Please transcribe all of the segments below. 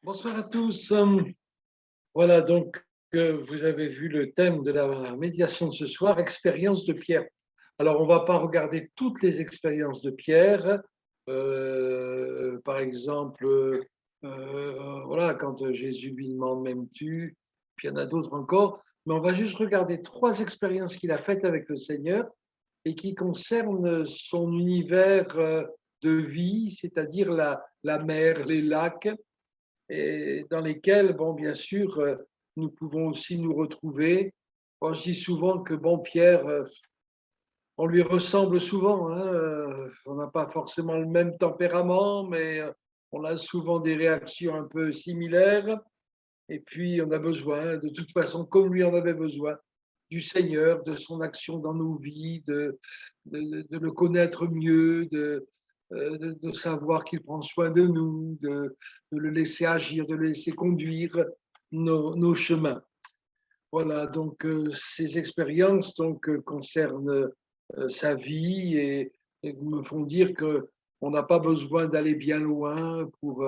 Bonsoir à tous. Voilà, donc vous avez vu le thème de la médiation de ce soir, expérience de Pierre. Alors, on ne va pas regarder toutes les expériences de Pierre. Par exemple, voilà, quand Jésus lui demande m'aimes-tu, puis il y en a d'autres encore. Mais on va juste regarder trois expériences qu'il a faites avec le Seigneur et qui concernent son univers de vie, c'est-à-dire la mer, les lacs et dans lesquels, bon, bien sûr, nous pouvons aussi nous retrouver. Moi, je dis souvent que, bon, Pierre, on lui ressemble souvent, hein, on n'a pas forcément le même tempérament, mais on a souvent des réactions un peu similaires. Et puis, on a besoin, de toute façon, comme lui en avait besoin, du Seigneur, de son action dans nos vies, de le connaître mieux, de savoir qu'il prend soin de nous, de le laisser agir, de le laisser conduire nos chemins. Voilà, donc ces expériences concernent sa vie et me font dire qu'on n'a pas besoin d'aller bien loin pour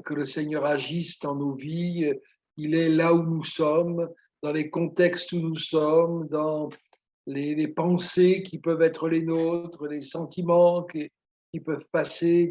que le Seigneur agisse dans nos vies. Il est là où nous sommes, dans les contextes où nous sommes, dans les pensées qui peuvent être les nôtres, les sentiments qui peuvent passer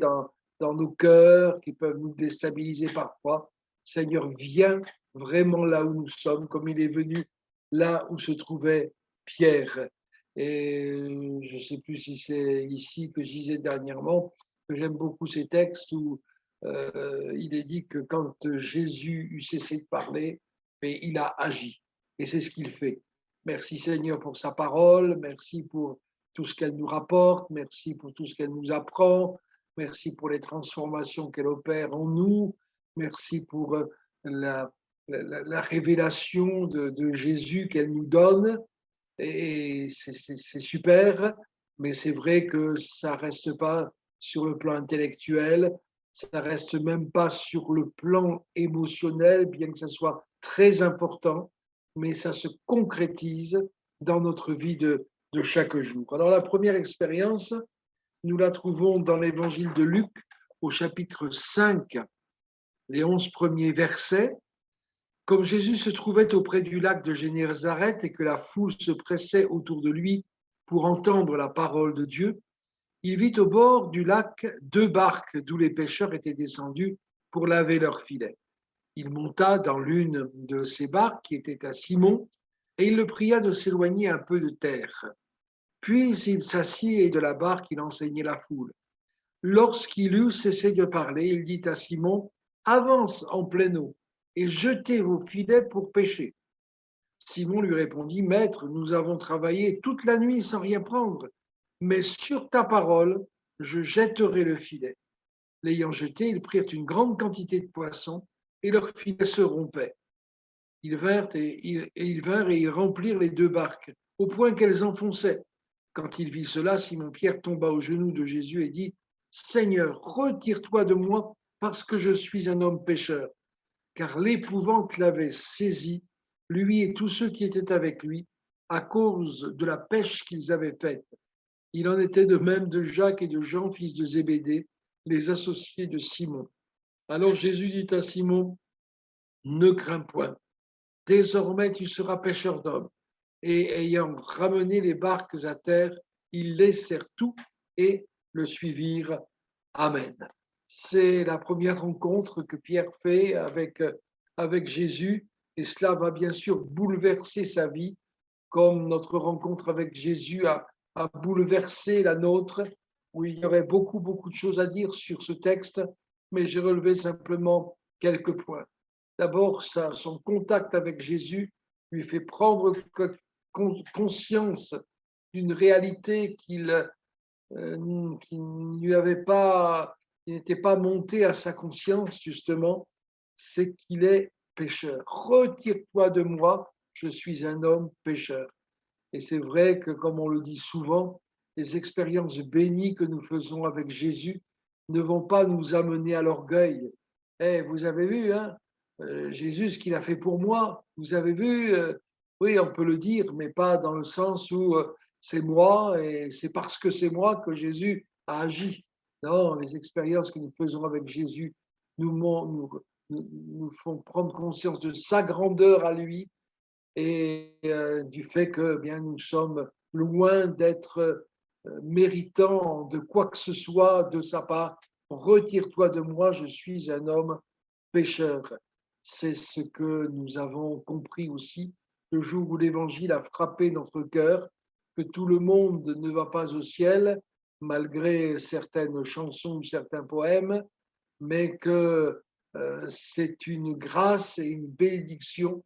dans nos cœurs, qui peuvent nous déstabiliser parfois. Seigneur, viens vraiment là où nous sommes, comme il est venu là où se trouvait Pierre. Et je ne sais plus si c'est ici que je disais dernièrement, que j'aime beaucoup ces textes où il est dit que quand Jésus eut cessé de parler, mais il a agi. Et c'est ce qu'il fait. Merci Seigneur pour sa parole, merci pour tout ce qu'elle nous rapporte, merci pour tout ce qu'elle nous apprend, merci pour les transformations qu'elle opère en nous, merci pour la révélation de Jésus qu'elle nous donne. Et c'est super, mais c'est vrai que ça ne reste pas sur le plan intellectuel, ça ne reste même pas sur le plan émotionnel, bien que ça soit très important, mais ça se concrétise dans notre vie de chaque jour. Alors la première expérience, nous la trouvons dans l'évangile de Luc au chapitre 5, les 11 premiers versets. Comme Jésus se trouvait auprès du lac de Génézareth et que la foule se pressait autour de lui pour entendre la parole de Dieu, il vit au bord du lac deux barques d'où les pêcheurs étaient descendus pour laver leurs filets. Il monta dans l'une de ces barques qui était à Simon et il le pria de s'éloigner un peu de terre. Puis il s'assit et de la barque il enseignait la foule. Lorsqu'il eut cessé de parler, il dit à Simon, avance en pleine eau et jetez vos filets pour pêcher. Simon lui répondit, Maître, nous avons travaillé toute la nuit sans rien prendre, mais sur ta parole, je jetterai le filet. L'ayant jeté, ils prirent une grande quantité de poissons et leur filet se rompait. Ils vinrent et ils remplirent les deux barques, au point qu'elles enfonçaient. Quand il vit cela, Simon-Pierre tomba aux genoux de Jésus et dit, Seigneur, retire-toi de moi parce que je suis un homme pécheur. Car l'épouvante l'avait saisi, lui et tous ceux qui étaient avec lui, à cause de la pêche qu'ils avaient faite. Il en était de même de Jacques et de Jean, fils de Zébédée, les associés de Simon. Alors Jésus dit à Simon, ne crains point, désormais tu seras pêcheur d'hommes. Et ayant ramené les barques à terre, ils laissèrent tout et le suivirent. Amen. C'est la première rencontre que Pierre fait avec Jésus et cela va bien sûr bouleverser sa vie comme notre rencontre avec Jésus a bouleversé la nôtre, où il y aurait beaucoup, beaucoup de choses à dire sur ce texte, mais j'ai relevé simplement quelques points. D'abord, son contact avec Jésus lui fait prendre conscience d'une réalité qui lui avait pas, qui n'était pas montée à sa conscience, justement, c'est qu'il est pécheur. Retire-toi de moi, je suis un homme pécheur. Et c'est vrai que, comme on le dit souvent, les expériences bénies que nous faisons avec Jésus ne vont pas nous amener à l'orgueil. Vous avez vu, hein, Jésus, ce qu'il a fait pour moi, vous avez vu, oui, on peut le dire, mais pas dans le sens où c'est moi et c'est parce que c'est moi que Jésus a agi. Non, les expériences que nous faisons avec Jésus nous nous font prendre conscience de sa grandeur à lui et du fait que eh bien, nous sommes loin d'être méritants de quoi que ce soit de sa part. Retire-toi de moi, je suis un homme pécheur. C'est ce que nous avons compris aussi le jour où l'Évangile a frappé notre cœur, que tout le monde ne va pas au ciel, malgré certaines chansons ou certains poèmes, mais que c'est une grâce et une bénédiction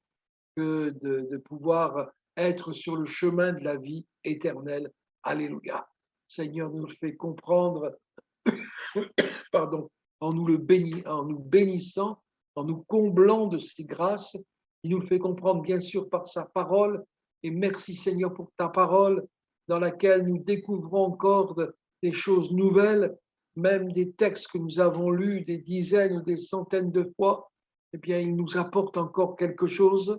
que de pouvoir être sur le chemin de la vie éternelle. Alléluia. Seigneur nous le fait comprendre, pardon, en nous bénissant, en nous comblant de ses grâces. Il nous le fait comprendre, bien sûr, par sa parole. Et merci, Seigneur, pour ta parole dans laquelle nous découvrons encore des choses nouvelles, même des textes que nous avons lus des dizaines ou des centaines de fois. Eh bien, il nous apporte encore quelque chose.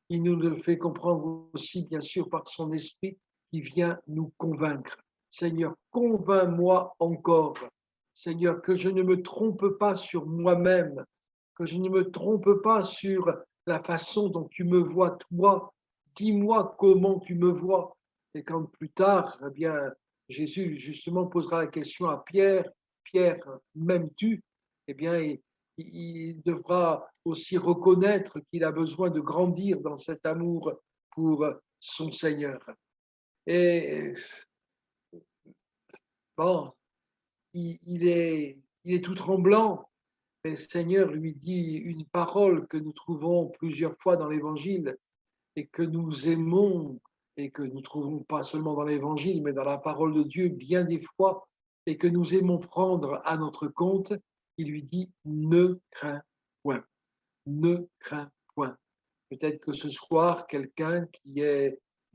Il nous le fait comprendre aussi, bien sûr, par son esprit qui vient nous convaincre. Seigneur, convainc-moi encore. Seigneur, que je ne me trompe pas sur moi-même, que je ne me trompe pas sur la façon dont tu me vois, toi. Dis-moi comment tu me vois. Et quand plus tard, eh bien, Jésus justement posera la question à Pierre, Pierre, m'aimes-tu? Eh bien, il devra aussi reconnaître qu'il a besoin de grandir dans cet amour pour son Seigneur. Et bon, il est tout tremblant. Et le Seigneur lui dit une parole que nous trouvons plusieurs fois dans l'Évangile et que nous aimons et que nous trouvons pas seulement dans l'Évangile, mais dans la parole de Dieu bien des fois et que nous aimons prendre à notre compte. Il lui dit ne crains point, ne crains point. Peut-être que ce soir, quelqu'un qui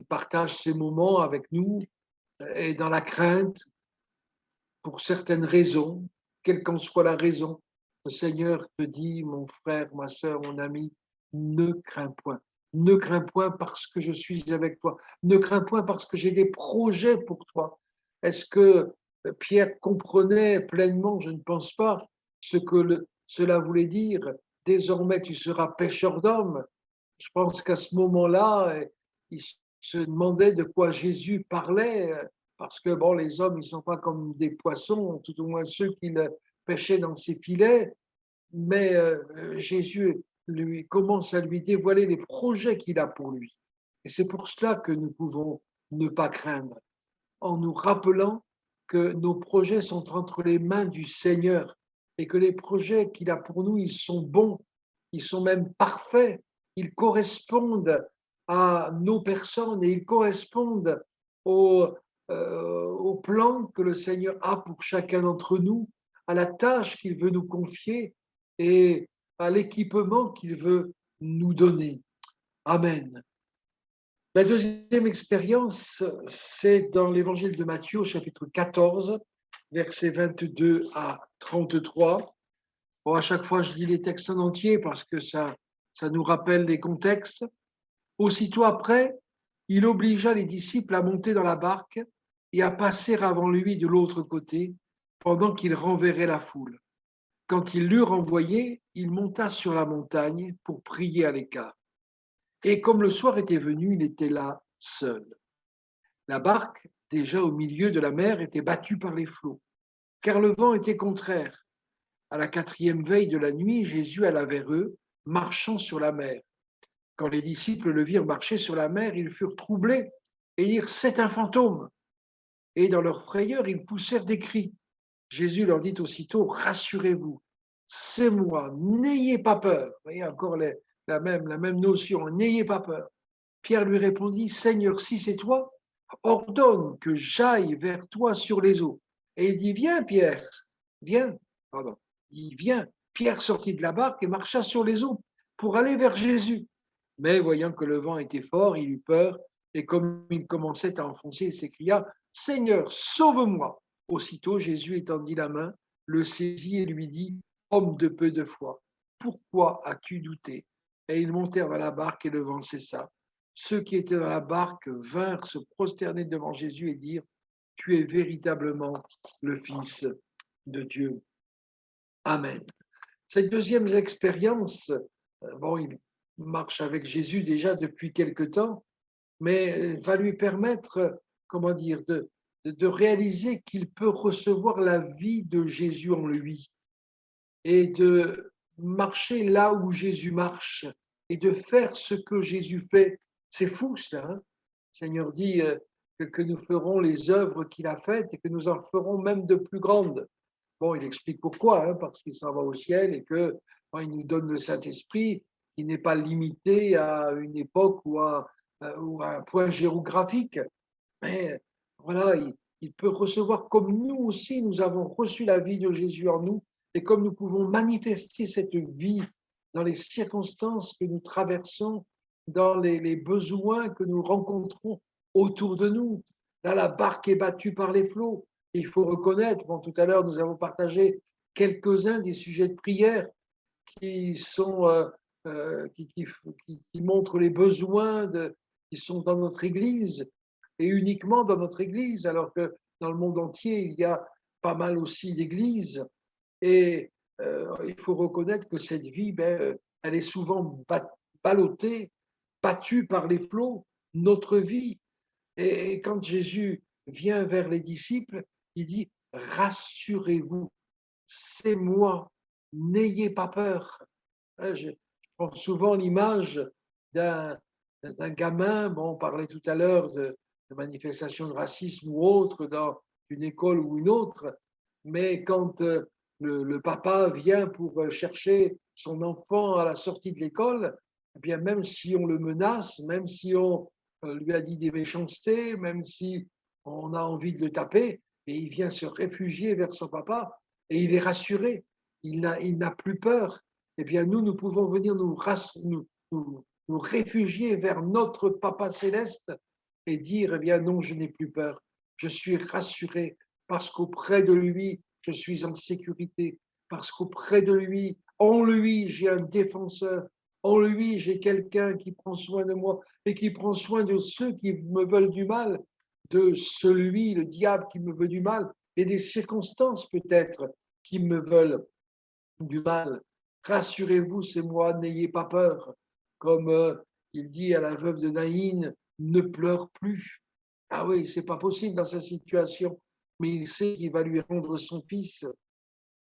partage ces moments avec nous est dans la crainte pour certaines raisons, quelle qu'en soit la raison. Le Seigneur te dit, mon frère, ma sœur, mon ami, ne crains point. Ne crains point parce que je suis avec toi. Ne crains point parce que j'ai des projets pour toi. Est-ce que Pierre comprenait pleinement, je ne pense pas, ce que cela voulait dire? Désormais, tu seras pêcheur d'hommes. Je pense qu'à ce moment-là, il se demandait de quoi Jésus parlait, parce que bon, les hommes, ils ne sont pas comme des poissons, tout au moins ceux qui pêchaient dans ses filets, mais Jésus lui commence à lui dévoiler les projets qu'il a pour lui. Et c'est pour cela que nous pouvons ne pas craindre, en nous rappelant que nos projets sont entre les mains du Seigneur et que les projets qu'il a pour nous, ils sont bons, ils sont même parfaits, ils correspondent à nos personnes et ils correspondent au, au plan que le Seigneur a pour chacun d'entre nous, à la tâche qu'il veut nous confier et à l'équipement qu'il veut nous donner. Amen. La deuxième expérience, c'est dans l'évangile de Matthieu, chapitre 14, versets 22 à 33. Bon, à chaque fois, je lis les textes en entier parce que ça nous rappelle les contextes. Aussitôt après, il obligea les disciples à monter dans la barque et à passer avant lui de l'autre côté, pendant qu'il renverrait la foule. Quand il l'eut renvoyé, il monta sur la montagne pour prier à l'écart. Et comme le soir était venu, il était là seul. La barque, déjà au milieu de la mer, était battue par les flots, car le vent était contraire. À la 4e veille de la nuit, Jésus alla vers eux, marchant sur la mer. Quand les disciples le virent marcher sur la mer, ils furent troublés et dirent « C'est un fantôme !» Et dans leur frayeur, ils poussèrent des cris. Jésus leur dit aussitôt « Rassurez-vous, c'est moi, n'ayez pas peur. » Vous voyez encore la même notion, n'ayez pas peur. Pierre lui répondit, Seigneur, si c'est toi, ordonne que j'aille vers toi sur les eaux. Et il dit, viens Pierre, viens. Pardon. Il dit, viens. Pierre sortit de la barque et marcha sur les eaux pour aller vers Jésus. Mais voyant que le vent était fort, il eut peur et comme il commençait à enfoncer, il s'écria, Seigneur, sauve-moi. Aussitôt Jésus étendit la main, le saisit et lui dit, homme de peu de foi, pourquoi as-tu douté? Et ils montèrent dans la barque et le vent cessa. Ceux qui étaient dans la barque vinrent se prosterner devant Jésus et dire, tu es véritablement le Fils de Dieu. Amen. Cette deuxième expérience, bon, il marche avec Jésus déjà depuis quelque temps, mais va lui permettre, comment dire, de réaliser qu'il peut recevoir la vie de Jésus en lui et de marcher là où Jésus marche et de faire ce que Jésus fait. C'est fou ça, hein. Le Seigneur dit que nous ferons les œuvres qu'il a faites et que nous en ferons même de plus grandes. Bon, il explique pourquoi, hein, parce qu'il s'en va au ciel et que bon, il nous donne le Saint-Esprit qui n'est pas limité à une époque ou à un point géographique. Mais voilà, il peut recevoir comme nous aussi, nous avons reçu la vie de Jésus en nous, et comme nous pouvons manifester cette vie dans les circonstances que nous traversons, dans les besoins que nous rencontrons autour de nous. Là, la barque est battue par les flots. Il faut reconnaître, bon, tout à l'heure, nous avons partagé quelques-uns des sujets de prière qui sont qui montrent les besoins qui sont dans notre Église et uniquement dans notre Église, alors que dans le monde entier, il y a pas mal aussi d'églises. Et il faut reconnaître que cette vie, ben, elle est souvent ballottée, battue par les flots, notre vie. Et quand Jésus vient vers les disciples, il dit, rassurez-vous, c'est moi, n'ayez pas peur. Je prends souvent l'image d'un gamin, bon, on parlait tout à l'heure de manifestations de racisme ou autre dans une école ou une autre, mais quand le papa vient pour chercher son enfant à la sortie de l'école, eh bien même si on le menace, même si on lui a dit des méchancetés, même si on a envie de le taper, et il vient se réfugier vers son papa et il est rassuré, il n'a plus peur. Eh bien nous pouvons venir nous réfugier vers notre Papa céleste et dire, eh bien non, je n'ai plus peur. Je suis rassuré parce qu'auprès de lui, je suis en sécurité, parce qu'auprès de lui, en lui, j'ai un défenseur, en lui, j'ai quelqu'un qui prend soin de moi et qui prend soin de ceux qui me veulent du mal, de celui, le diable, qui me veut du mal, et des circonstances peut-être qui me veulent du mal. Rassurez-vous, c'est moi, n'ayez pas peur. Comme il dit à la veuve de Naïn, ne pleure plus. Ah oui, c'est pas possible dans sa situation, mais il sait qu'il va lui rendre son fils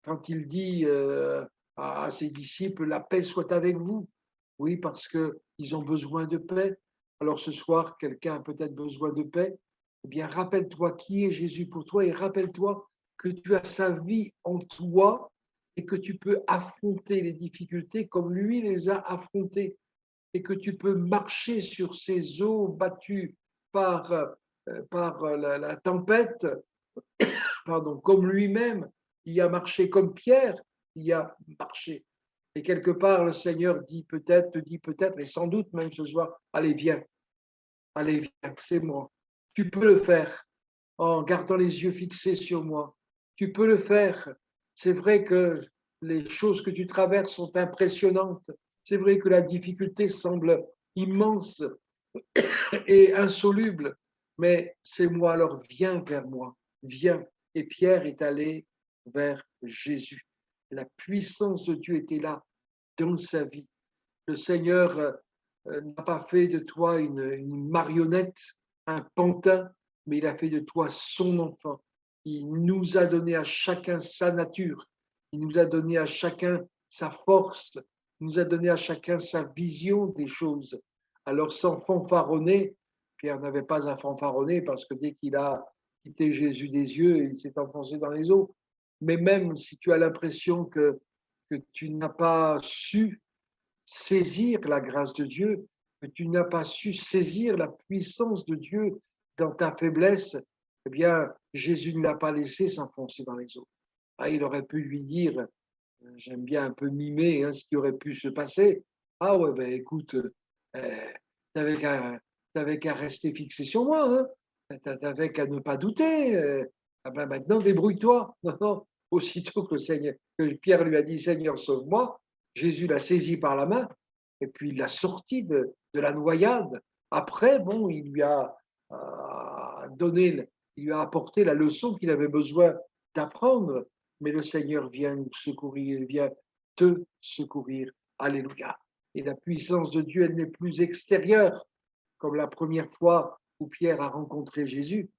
quand il dit à ses disciples, la paix soit avec vous. Oui, parce qu'ils ont besoin de paix. Alors ce soir, quelqu'un a peut-être besoin de paix. Eh bien, rappelle-toi qui est Jésus pour toi et rappelle-toi que tu as sa vie en toi et que tu peux affronter les difficultés comme lui les a affrontées et que tu peux marcher sur ces eaux battues par, par la tempête, pardon, comme lui-même, il a marché comme Pierre, il a marché. Et quelque part, le Seigneur te dit peut-être, et sans doute même ce soir, allez, viens, c'est moi. Tu peux le faire en gardant les yeux fixés sur moi. Tu peux le faire. C'est vrai que les choses que tu traverses sont impressionnantes. C'est vrai que la difficulté semble immense et insoluble, mais c'est moi, alors viens vers moi, viens. Et Pierre est allé vers Jésus. La puissance de Dieu était là dans sa vie. Le Seigneur n'a pas fait de toi une marionnette, un pantin, mais il a fait de toi son enfant. Il nous a donné à chacun sa nature. Il nous a donné à chacun sa force. Il nous a donné à chacun sa vision des choses. Alors sans fanfaronner, Pierre n'avait pas à fanfaronner parce que dès qu'il a quitté Jésus des yeux, il s'est enfoncé dans les eaux. Mais même si tu as l'impression que tu n'as pas su saisir la grâce de Dieu, que tu n'as pas su saisir la puissance de Dieu dans ta faiblesse, eh bien, Jésus ne l'a pas laissé s'enfoncer dans les eaux. Ah, il aurait pu lui dire, j'aime bien un peu mimer hein, ce qui aurait pu se passer. Ah ouais, ben écoute, t'avais qu'à rester fixé sur moi, hein. T'avais qu'à ne pas douter. Ah ben maintenant, débrouille-toi. Non, non. Aussitôt que, que Pierre lui a dit, Seigneur, sauve-moi, Jésus l'a saisi par la main et puis il l'a sorti de la noyade. Après, bon, il lui a apporté la leçon qu'il avait besoin d'apprendre. Mais le Seigneur vient nous secourir, il vient te secourir. Alléluia. Et la puissance de Dieu, elle n'est plus extérieure, comme la première fois où Pierre a rencontré Jésus,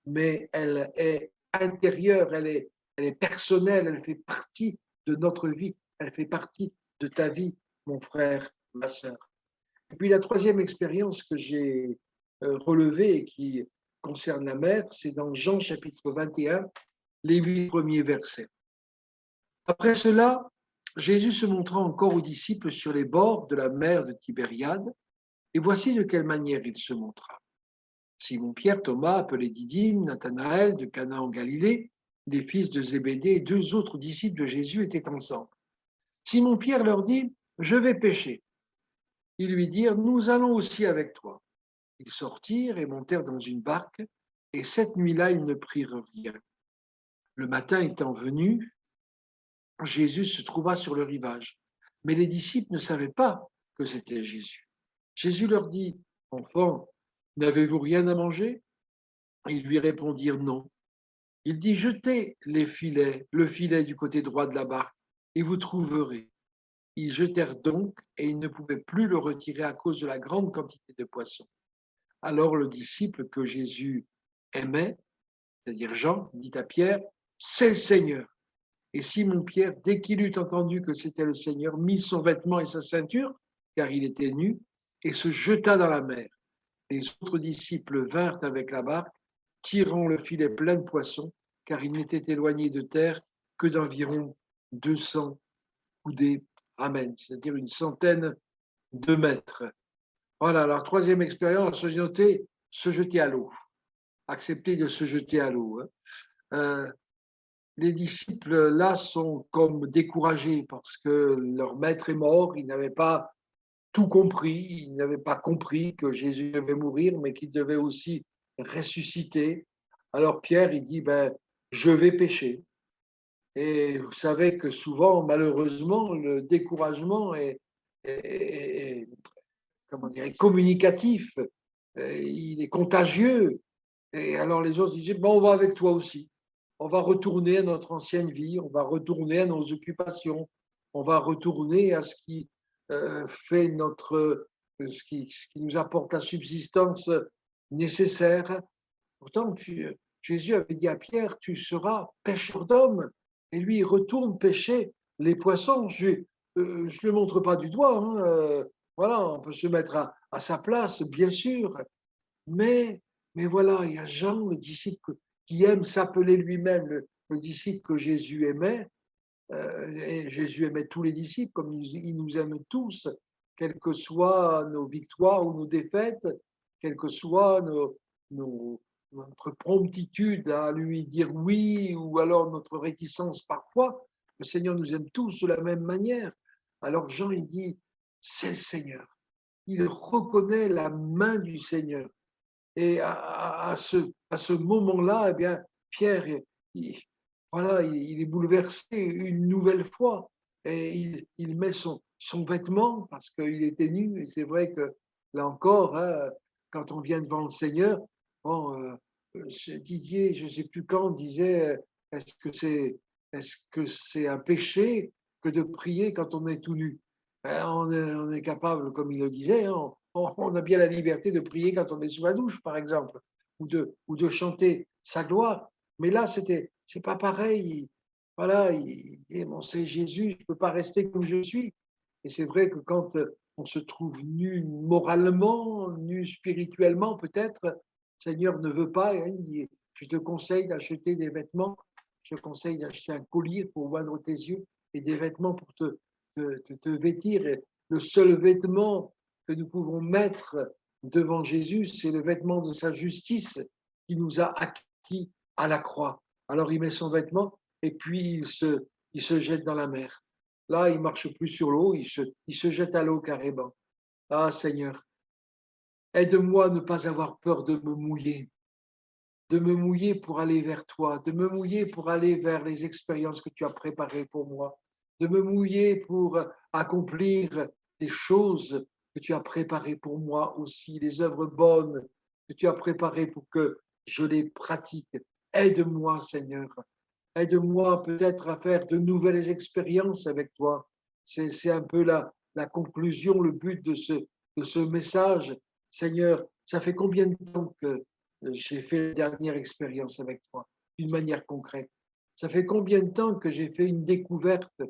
mais elle est intérieure, elle est personnelle, elle fait partie de notre vie, elle fait partie de ta vie, mon frère, ma sœur. Et puis la troisième expérience que j'ai relevée et qui concerne la mer, c'est dans Jean chapitre 21, les 8 premiers versets. Après cela, Jésus se montra encore aux disciples sur les bords de la mer de Tibériade, et voici de quelle manière il se montra. Simon-Pierre, Thomas, appelé Didyme, Nathanaël de Cana en Galilée, les fils de Zébédée et deux autres disciples de Jésus étaient ensemble. Simon-Pierre leur dit, « Je vais pêcher. » Ils lui dirent, « Nous allons aussi avec toi. » Ils sortirent et montèrent dans une barque, et cette nuit-là, ils ne prirent rien. Le matin étant venu, Jésus se trouva sur le rivage, mais les disciples ne savaient pas que c'était Jésus. Jésus leur dit, « Enfants, n'avez-vous rien à manger ?» Ils lui répondirent non. Il dit, jetez le filet du côté droit de la barque, et vous trouverez. Ils jetèrent donc, et ils ne pouvaient plus le retirer à cause de la grande quantité de poissons. Alors le disciple que Jésus aimait, c'est-à-dire Jean, dit à Pierre, c'est le Seigneur. Et Simon-Pierre, dès qu'il eut entendu que c'était le Seigneur, mit son vêtement et sa ceinture, car il était nu, et se jeta dans la mer. Les autres disciples vinrent avec la barque, tirant le filet plein de poissons, car ils n'étaient éloignés de terre que d'environ 200 coudées. Amen, c'est-à-dire une centaine de mètres. Voilà, la troisième expérience, se jeter à l'eau. Accepter de se jeter à l'eau. Les disciples, là, sont comme découragés parce que leur maître est mort, ils n'avaient pas tout compris, ils n'avaient pas compris que Jésus devait mourir, mais qu'il devait aussi ressusciter. Alors Pierre, il dit, ben, je vais pêcher. Et vous savez que souvent, malheureusement, le découragement est comment dire, est communicatif, il est contagieux. Et alors les autres disaient, bon, on va avec toi aussi. On va retourner à notre ancienne vie, on va retourner à nos occupations, on va retourner à ce qui fait ce qui nous apporte la subsistance nécessaire. Pourtant, Jésus avait dit à Pierre, tu seras pêcheur d'hommes. Et lui, il retourne pêcher les poissons. Je ne le montre pas du doigt. Hein, voilà, on peut se mettre à sa place, bien sûr. Mais voilà, il y a Jean, le disciple qui aime s'appeler lui-même le disciple que Jésus aimait. Et Jésus aimait tous les disciples, comme il nous aime tous, quelles que soient nos victoires ou nos défaites, quelle que soit notre promptitude à lui dire oui, ou alors notre réticence parfois. Le Seigneur nous aime tous de la même manière. Alors Jean, il dit, c'est le Seigneur. Il reconnaît la main du Seigneur. Et à ce moment-là, eh bien, Pierre, voilà, il est bouleversé une nouvelle fois. Et il met son vêtement parce qu'il était nu. Et c'est vrai que là encore, hein, quand on vient devant le Seigneur, bon, Didier, je ne sais plus quand, disait est-ce que c'est un péché que de prier quand on est tout nu? Ben, on est capable, comme il le disait, hein, on a bien la liberté de prier quand on est sous la douche, par exemple, ou de chanter sa gloire. Mais là, c'est pas pareil. Voilà, bon, c'est Jésus, je ne peux pas rester comme je suis. Et c'est vrai que quand on se trouve nu moralement, nu spirituellement, peut-être, le Seigneur ne veut pas. Hein, il dit, je te conseille d'acheter des vêtements, je te conseille d'acheter un collier pour oindre tes yeux et des vêtements pour te vêtir. Et le seul vêtement que nous pouvons mettre devant Jésus, c'est le vêtement de sa justice qui nous a acquis à la croix. Alors il met son vêtement et puis il se jette dans la mer. Là, il marche plus sur l'eau, il se jette à l'eau carrément. Ah Seigneur, aide-moi à ne pas avoir peur de me mouiller pour aller vers toi, de me mouiller pour aller vers les expériences que tu as préparées pour moi, de me mouiller pour accomplir les choses que tu as préparées pour moi aussi, les œuvres bonnes que tu as préparées pour que je les pratique. Aide-moi, Seigneur. Aide-moi peut-être à faire de nouvelles expériences avec toi. c'est un peu la conclusion, le but de ce message. Seigneur, ça fait combien de temps que j'ai fait la dernière expérience avec toi, d'une manière concrète? Ça fait combien de temps que j'ai fait une découverte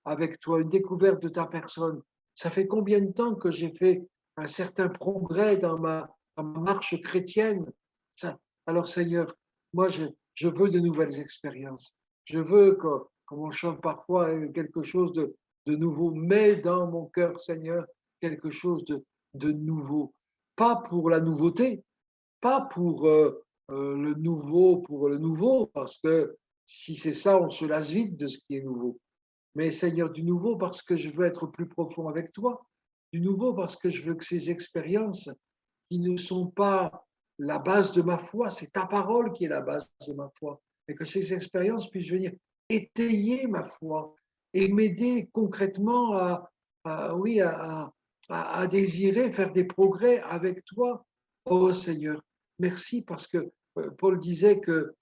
avec toi, une découverte de ta personne? Ça fait combien de temps que j'ai fait un certain progrès dans ma marche chrétienne? Ça, alors Seigneur, moi je veux de nouvelles expériences. Je veux, comme on chante parfois, quelque chose de nouveau. Mets dans mon cœur, Seigneur, quelque chose de nouveau. Pas pour la nouveauté, pas pour le nouveau, parce que si c'est ça, on se lasse vite de ce qui est nouveau. Mais Seigneur, du nouveau parce que je veux être plus profond avec toi. Du nouveau parce que je veux que ces expériences qui ne sont pas la base de ma foi, c'est ta parole qui est la base de ma foi. Et que ces expériences puissent venir étayer ma foi et m'aider concrètement oui, à désirer faire des progrès avec toi, oh Seigneur. Merci parce que Paul disait que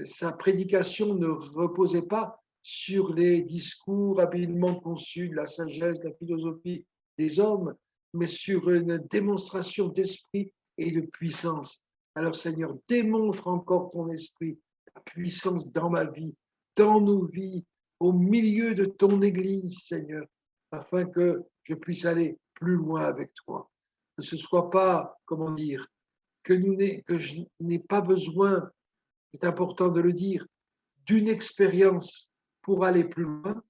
sa prédication ne reposait pas sur les discours habilement conçus de la sagesse, de la philosophie des hommes, mais sur une démonstration d'esprit et de puissance. Alors Seigneur, démontre encore ton esprit, ta puissance dans ma vie, dans nos vies, au milieu de ton Église, Seigneur, afin que je puisse aller plus loin avec toi. Que ce ne soit pas, comment dire, que je n'ai pas besoin, c'est important de le dire, d'une expérience pour aller plus loin,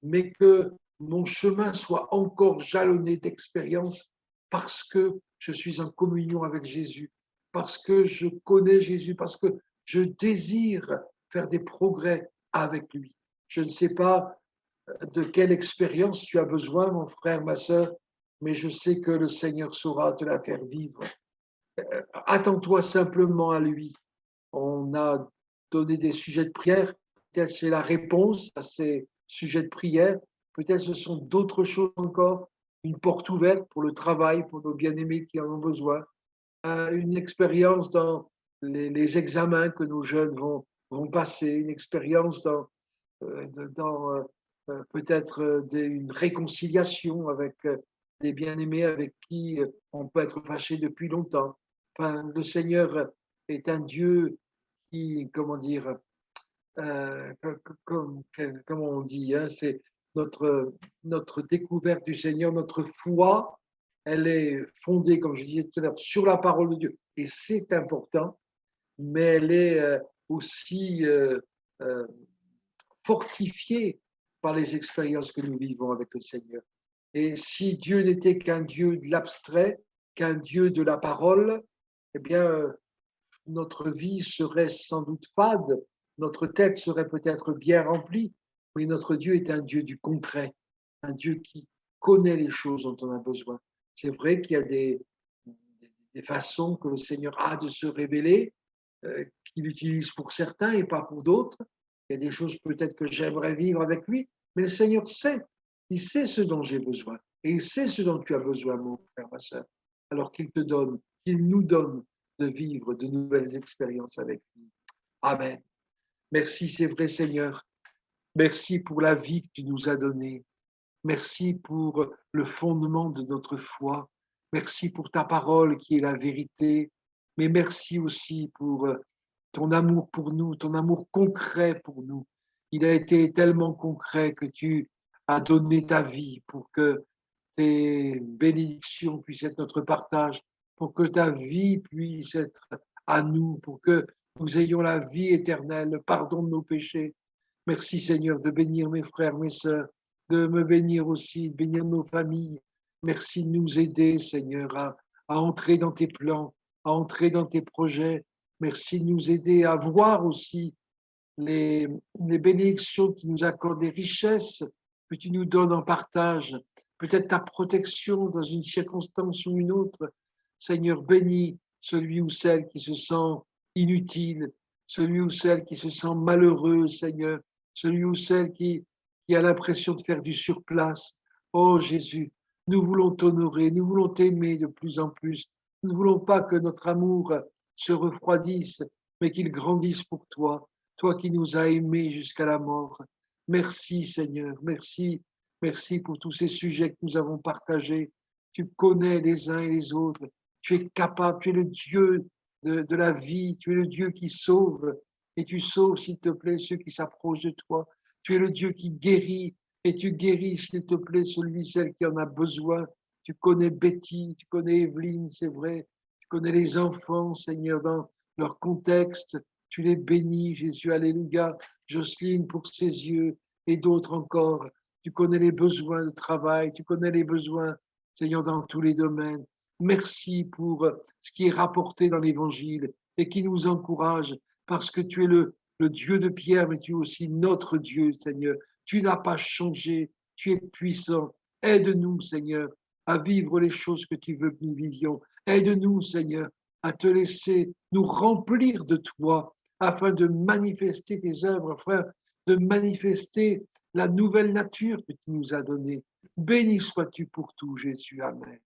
mais que mon chemin soit encore jalonné d'expériences parce que je suis en communion avec Jésus, parce que je connais Jésus, parce que je désire faire des progrès avec lui. Je ne sais pas de quelle expérience tu as besoin, mon frère, ma sœur, mais je sais que le Seigneur saura te la faire vivre. Attends-toi simplement à lui. On a donné des sujets de prière. Peut-être c'est la réponse à ces sujets de prière. Peut-être ce sont d'autres choses encore. Une porte ouverte pour le travail, pour nos bien-aimés qui en ont besoin. Une expérience dans les examens que nos jeunes vont passer. Une expérience dans peut-être une réconciliation avec des bien-aimés avec qui on peut être fâché depuis longtemps. Enfin, le Seigneur est un Dieu qui, comment dire, comme on dit, hein, c'est notre découverte du Seigneur, notre foi, elle est fondée, comme je disais tout à l'heure, sur la parole de Dieu. Et c'est important, mais elle est aussi euh, fortifiée par les expériences que nous vivons avec le Seigneur. Et si Dieu n'était qu'un Dieu de l'abstrait, qu'un Dieu de la parole, eh bien, notre vie serait sans doute fade, notre tête serait peut-être bien remplie, mais notre Dieu est un Dieu du concret, un Dieu qui connaît les choses dont on a besoin. C'est vrai qu'il y a des façons que le Seigneur a de se révéler, qu'il utilise pour certains et pas pour d'autres. Il y a des choses peut-être que j'aimerais vivre avec lui, mais le Seigneur sait, il sait ce dont j'ai besoin et il sait ce dont tu as besoin, mon frère, ma soeur. Alors qu'il te donne, qu'il nous donne de vivre de nouvelles expériences avec lui. Amen. Merci, c'est vrai, Seigneur. Merci pour la vie que tu nous as donnée. Merci pour le fondement de notre foi. Merci pour ta parole qui est la vérité. Mais merci aussi pour ton amour pour nous, ton amour concret pour nous. Il a été tellement concret que tu as donné ta vie pour que tes bénédictions puissent être notre partage, pour que ta vie puisse être à nous, pour que nous ayons la vie éternelle, le pardon de nos péchés. Merci Seigneur de bénir mes frères, mes sœurs, de me bénir aussi, de bénir nos familles. Merci de nous aider Seigneur à entrer dans tes plans, à entrer dans tes projets. Merci de nous aider à voir aussi les, les bénédictions que tu nous accordes, les richesses que tu nous donnes en partage, peut-être ta protection dans une circonstance ou une autre. Seigneur, bénis celui ou celle qui se sent inutile, celui ou celle qui se sent malheureux, Seigneur, celui ou celle qui a l'impression de faire du surplace. Oh Jésus, nous voulons t'honorer, nous voulons t'aimer de plus en plus. Nous ne voulons pas que notre amour se refroidisse, mais qu'il grandisse pour toi, toi qui nous as aimés jusqu'à la mort. Merci Seigneur, merci Merci pour tous ces sujets que nous avons partagés. Tu connais les uns et les autres. Tu es capable, tu es le Dieu de la vie, tu es le Dieu qui sauve. Et tu sauves, s'il te plaît, ceux qui s'approchent de toi. Tu es le Dieu qui guérit et tu guéris, s'il te plaît, celui, celle qui en a besoin. Tu connais Betty, tu connais Evelyne, c'est vrai. Tu connais les enfants, Seigneur, dans leur contexte. Tu les bénis, Jésus, alléluia. Jocelyne pour ses yeux et d'autres encore. Tu connais les besoins de travail, tu connais les besoins, Seigneur, dans tous les domaines. Merci pour ce qui est rapporté dans l'Évangile et qui nous encourage parce que tu es le Dieu de Pierre, mais tu es aussi notre Dieu, Seigneur. Tu n'as pas changé, tu es puissant. Aide-nous, Seigneur, à vivre les choses que tu veux que nous vivions. Aide-nous, Seigneur, à te laisser nous remplir de toi afin de manifester tes œuvres, afin de manifester la nouvelle nature que tu nous as donnée. Béni sois-tu pour tout, Jésus. Amen.